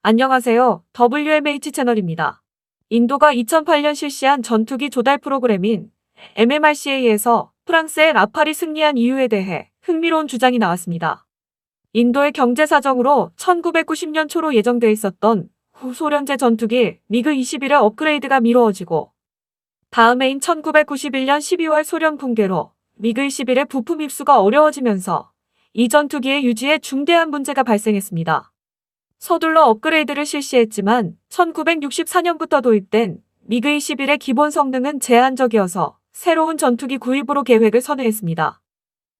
안녕하세요. WMH 채널입니다. 인도가 2008년 실시한 전투기 조달 프로그램인 MMRCA에서 프랑스의 라팔이 승리한 이유에 대해 흥미로운 주장이 나왔습니다. 인도의 경제 사정으로 1990년 초로 예정돼 있었던 후소련제 전투기 미그 21의 업그레이드가 미뤄지고 다음 해인 1991년 12월 소련 붕괴로 미그 21의 부품 입수가 어려워지면서 이 전투기의 유지에 중대한 문제가 발생했습니다. 서둘러 업그레이드를 실시했지만 1964년부터 도입된 미그 21의 기본 성능은 제한적이어서 새로운 전투기 구입으로 계획을 선회했습니다.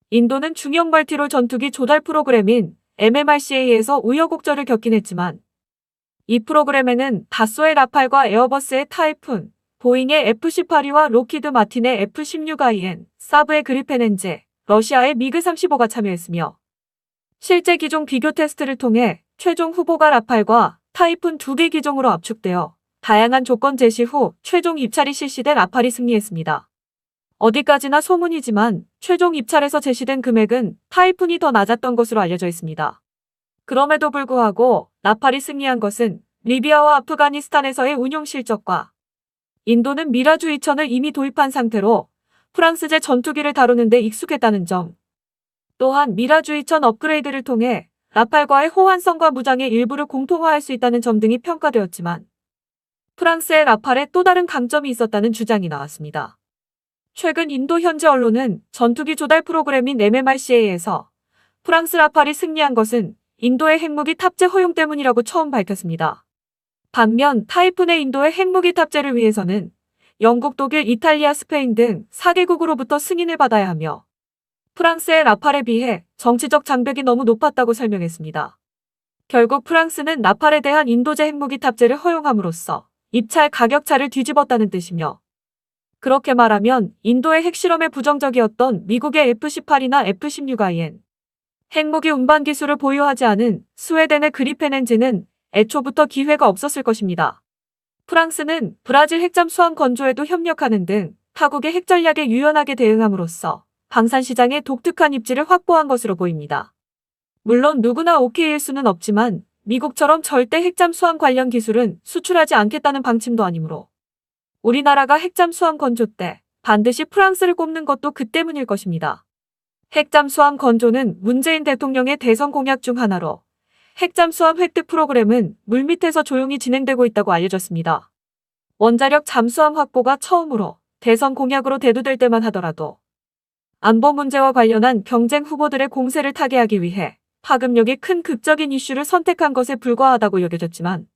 인도는 중형 멀티롤 전투기 조달 프로그램인 MMRCA에서 우여곡절을 겪긴 했지만 이 프로그램에는 다소의 라팔과 에어버스의 타이푼, 보잉의 F-18E와 로키드 마틴의 F-16IN, 사브의 그리펜 엔제, 러시아의 미그 35가 참여했으며 실제 기종 비교 테스트를 통해 최종 후보가 라팔과 타이푼 2개 기종으로 압축되어 다양한 조건 제시 후 최종 입찰이 실시된 라팔이 승리했습니다. 어디까지나 소문이지만 최종 입찰에서 제시된 금액은 타이푼이 더 낮았던 것으로 알려져 있습니다. 그럼에도 불구하고 라팔이 승리한 것은 리비아와 아프가니스탄에서의 운용 실적과 인도는 미라주 2000을 이미 도입한 상태로 프랑스제 전투기를 다루는 데 익숙했다는 점, 또한 미라주 2000 업그레이드를 통해 라팔과의 호환성과 무장의 일부를 공통화할 수 있다는 점 등이 평가되었지만 프랑스의 라팔에 또 다른 강점이 있었다는 주장이 나왔습니다. 최근 인도 현지 언론은 전투기 조달 프로그램인 MMRCA에서 프랑스 라팔이 승리한 것은 인도의 핵무기 탑재 허용 때문이라고 처음 밝혔습니다. 반면 타이푼의 인도의 핵무기 탑재를 위해서는 영국, 독일, 이탈리아, 스페인 등 4개국으로부터 승인을 받아야 하며 프랑스의 라팔에 비해 정치적 장벽이 너무 높았다고 설명했습니다. 결국 프랑스는 라팔에 대한 인도제 핵무기 탑재를 허용함으로써 입찰 가격차를 뒤집었다는 뜻이며 그렇게 말하면 인도의 핵실험에 부정적이었던 미국의 F-18이나 F-16IN, 핵무기 운반 기술을 보유하지 않은 스웨덴의 그리펜 엔진은 애초부터 기회가 없었을 것입니다. 프랑스는 브라질 핵잠 수함 건조에도 협력하는 등 타국의 핵 전략에 유연하게 대응함으로써 방산 시장의 독특한 입지를 확보한 것으로 보입니다. 물론 누구나 오케이일 수는 없지만 미국처럼 절대 핵잠 수함 관련 기술은 수출하지 않겠다는 방침도 아니므로 우리나라가 핵잠 수함 건조 때 반드시 프랑스를 꼽는 것도 그 때문일 것입니다. 핵잠 수함 건조는 문재인 대통령의 대선 공약 중 하나로 핵잠 수함 획득 프로그램은 물밑에서 조용히 진행되고 있다고 알려졌습니다. 원자력 잠수함 확보가 처음으로 대선 공약으로 대두될 때만 하더라도 안보 문제와 관련한 경쟁 후보들의 공세를 타개하기 위해 파급력이 큰 극적인 이슈를 선택한 것에 불과하다고 여겨졌지만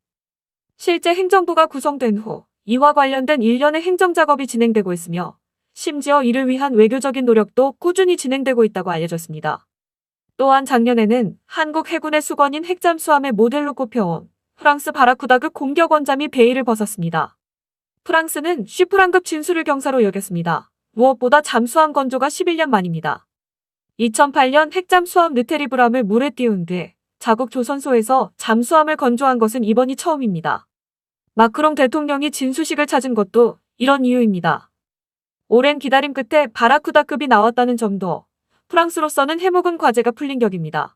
실제 행정부가 구성된 후 이와 관련된 일련의 행정작업이 진행되고 있으며 심지어 이를 위한 외교적인 노력도 꾸준히 진행되고 있다고 알려졌습니다. 또한 작년에는 한국 해군의 수건인 핵잠수함의 모델로 꼽혀온 프랑스 바라쿠다급 공격 원잠이 베일을 벗었습니다. 프랑스는 쉬프랑급 진수를 경사로 여겼습니다. 무엇보다 잠수함 건조가 11년 만입니다. 2008년 핵잠수함 르테리브람을 물에 띄운 뒤 자국 조선소에서 잠수함을 건조한 것은 이번이 처음입니다. 마크롱 대통령이 진수식을 찾은 것도 이런 이유입니다. 오랜 기다림 끝에 바라쿠다급이 나왔다는 점도 프랑스로서는 해묵은 과제가 풀린 격입니다.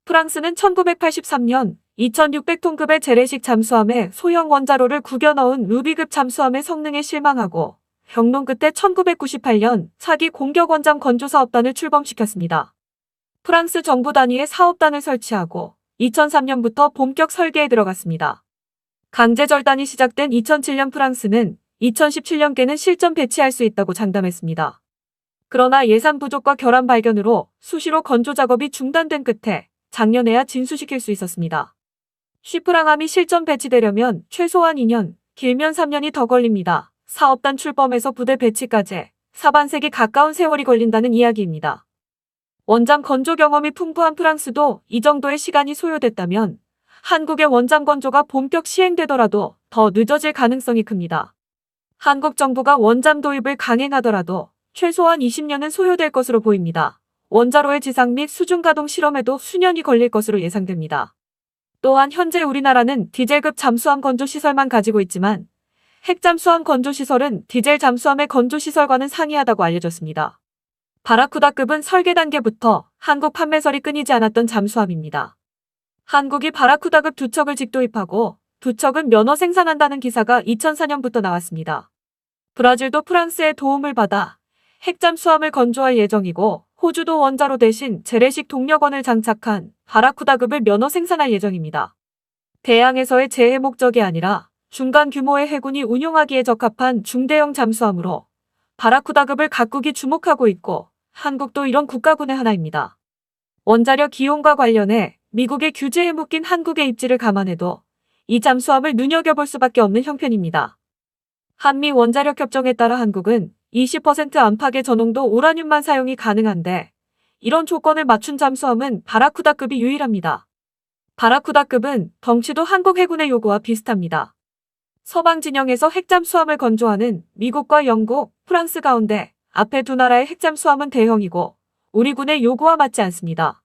프랑스는 1983년 2600톤급의 재래식 잠수함에 소형 원자로를 구겨 넣은 루비급 잠수함의 성능에 실망하고 경론 끝에 1998년 차기 공격 원잠 건조 사업단을 출범시켰습니다. 프랑스 정부 단위의 사업단을 설치하고 2003년부터 본격 설계에 들어갔습니다. 강제 절단이 시작된 2007년 프랑스는 2017년께는 실전 배치할 수 있다고 장담했습니다. 그러나 예산 부족과 결함 발견으로 수시로 건조 작업이 중단된 끝에 작년에야 진수시킬 수 있었습니다. 쉬프랑함이 실전 배치되려면 최소한 2년, 길면 3년이 더 걸립니다. 사업단 출범에서 부대 배치까지 사반세기 가까운 세월이 걸린다는 이야기입니다. 원잠 건조 경험이 풍부한 프랑스도 이 정도의 시간이 소요됐다면 한국의 원잠 건조가 본격 시행되더라도 더 늦어질 가능성이 큽니다. 한국 정부가 원잠 도입을 강행하더라도 최소한 20년은 소요될 것으로 보입니다. 원자로의 지상 및 수중 가동 실험에도 수년이 걸릴 것으로 예상됩니다. 또한 현재 우리나라는 디젤급 잠수함 건조 시설만 가지고 있지만 핵잠수함 건조 시설은 디젤 잠수함의 건조 시설과는 상이하다고 알려졌습니다. 바라쿠다급은 설계 단계부터 한국 판매설이 끊이지 않았던 잠수함입니다. 한국이 바라쿠다급 2척을 직도입하고 2척은 면허 생산한다는 기사가 2004년부터 나왔습니다. 브라질도 프랑스의 도움을 받아 핵잠수함을 건조할 예정이고 호주도 원자로 대신 재래식 동력원을 장착한 바라쿠다급을 면허 생산할 예정입니다. 대양에서의 재해 목적이 아니라 중간 규모의 해군이 운용하기에 적합한 중대형 잠수함으로 바라쿠다급을 각국이 주목하고 있고 한국도 이런 국가군의 하나입니다. 원자력 기용과 관련해 미국의 규제에 묶인 한국의 입지를 감안해도 이 잠수함을 눈여겨볼 수밖에 없는 형편입니다. 한미 원자력 협정에 따라 한국은 20% 안팎의 전홍도 우라늄만 사용이 가능한데 이런 조건을 맞춘 잠수함은 바라쿠다급이 유일합니다. 바라쿠다급은 덩치도 한국 해군의 요구와 비슷합니다. 서방 진영에서 핵잠수함을 건조하는 미국과 영국, 프랑스 가운데 앞에 두 나라의 핵잠수함은 대형이고 우리 군의 요구와 맞지 않습니다.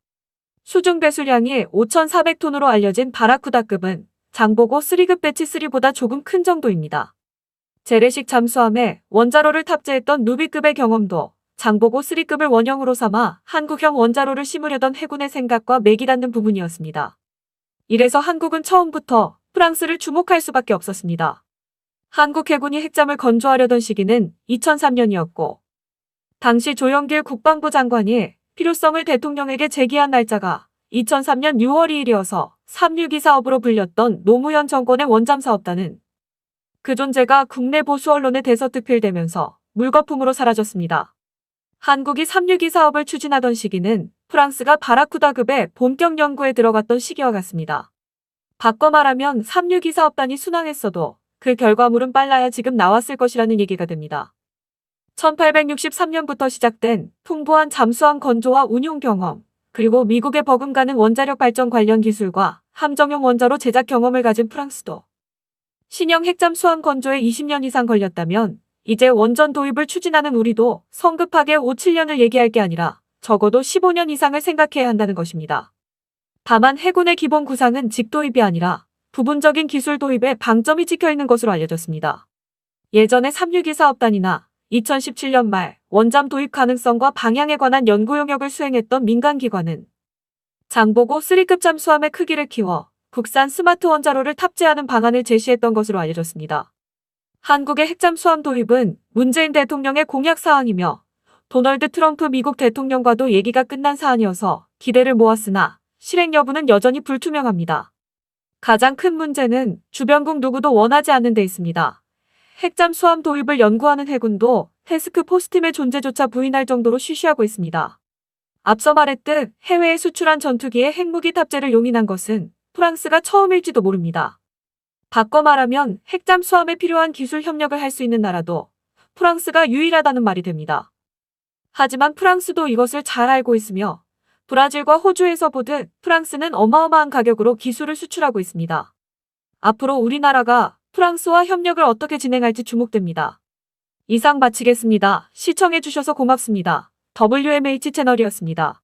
수중 배수량이 5,400톤으로 알려진 바라쿠다급은 장보고 3급 배치 3보다 조금 큰 정도입니다. 재래식 잠수함에 원자로를 탑재했던 누비급의 경험도 장보고 3급을 원형으로 삼아 한국형 원자로를 심으려던 해군의 생각과 맥이 닿는 부분이었습니다. 이래서 한국은 처음부터 프랑스를 주목할 수밖에 없었습니다. 한국 해군이 핵잠을 건조하려던 시기는 2003년이었고 당시 조영길 국방부 장관이 필요성을 대통령에게 제기한 날짜가 2003년 6월 2일이어서 362 사업으로 불렸던 노무현 정권의 원잠 사업단은 그 존재가 국내 보수 언론에 대서특필되면서 물거품으로 사라졌습니다. 한국이 362 사업을 추진하던 시기는 프랑스가 바라쿠다급의 본격 연구에 들어갔던 시기와 같습니다. 바꿔 말하면 362 사업단이 순항했어도 그 결과물은 빨라야 지금 나왔을 것이라는 얘기가 됩니다. 1863년부터 시작된 풍부한 잠수함 건조와 운용 경험, 그리고 미국의 버금가는 원자력 발전 관련 기술과 함정용 원자로 제작 경험을 가진 프랑스도 신형 핵잠수함 건조에 20년 이상 걸렸다면 이제 원전 도입을 추진하는 우리도 성급하게 5, 7년을 얘기할 게 아니라 적어도 15년 이상을 생각해야 한다는 것입니다. 다만 해군의 기본 구상은 직도입이 아니라 부분적인 기술 도입에 방점이 찍혀있는 것으로 알려졌습니다. 예전에 362 사업단이나 2017년 말 원잠 도입 가능성과 방향에 관한 연구 용역을 수행했던 민간기관은 장보고 3급 잠수함의 크기를 키워 국산 스마트 원자로를 탑재하는 방안을 제시했던 것으로 알려졌습니다. 한국의 핵잠수함 도입은 문재인 대통령의 공약 사항이며 도널드 트럼프 미국 대통령과도 얘기가 끝난 사안이어서 기대를 모았으나 실행 여부는 여전히 불투명합니다. 가장 큰 문제는 주변국 누구도 원하지 않는 데 있습니다. 핵잠수함 도입을 연구하는 해군도 태스크포스팀의 존재조차 부인할 정도로 쉬쉬하고 있습니다. 앞서 말했듯 해외에 수출한 전투기에 핵무기 탑재를 용인한 것은 프랑스가 처음일지도 모릅니다. 바꿔 말하면 핵잠수함에 필요한 기술 협력을 할 수 있는 나라도 프랑스가 유일하다는 말이 됩니다. 하지만 프랑스도 이것을 잘 알고 있으며 브라질과 호주에서 보듯 프랑스는 어마어마한 가격으로 기술을 수출하고 있습니다. 앞으로 우리나라가 프랑스와 협력을 어떻게 진행할지 주목됩니다. 이상 마치겠습니다. 시청해주셔서 고맙습니다. WMH 채널이었습니다.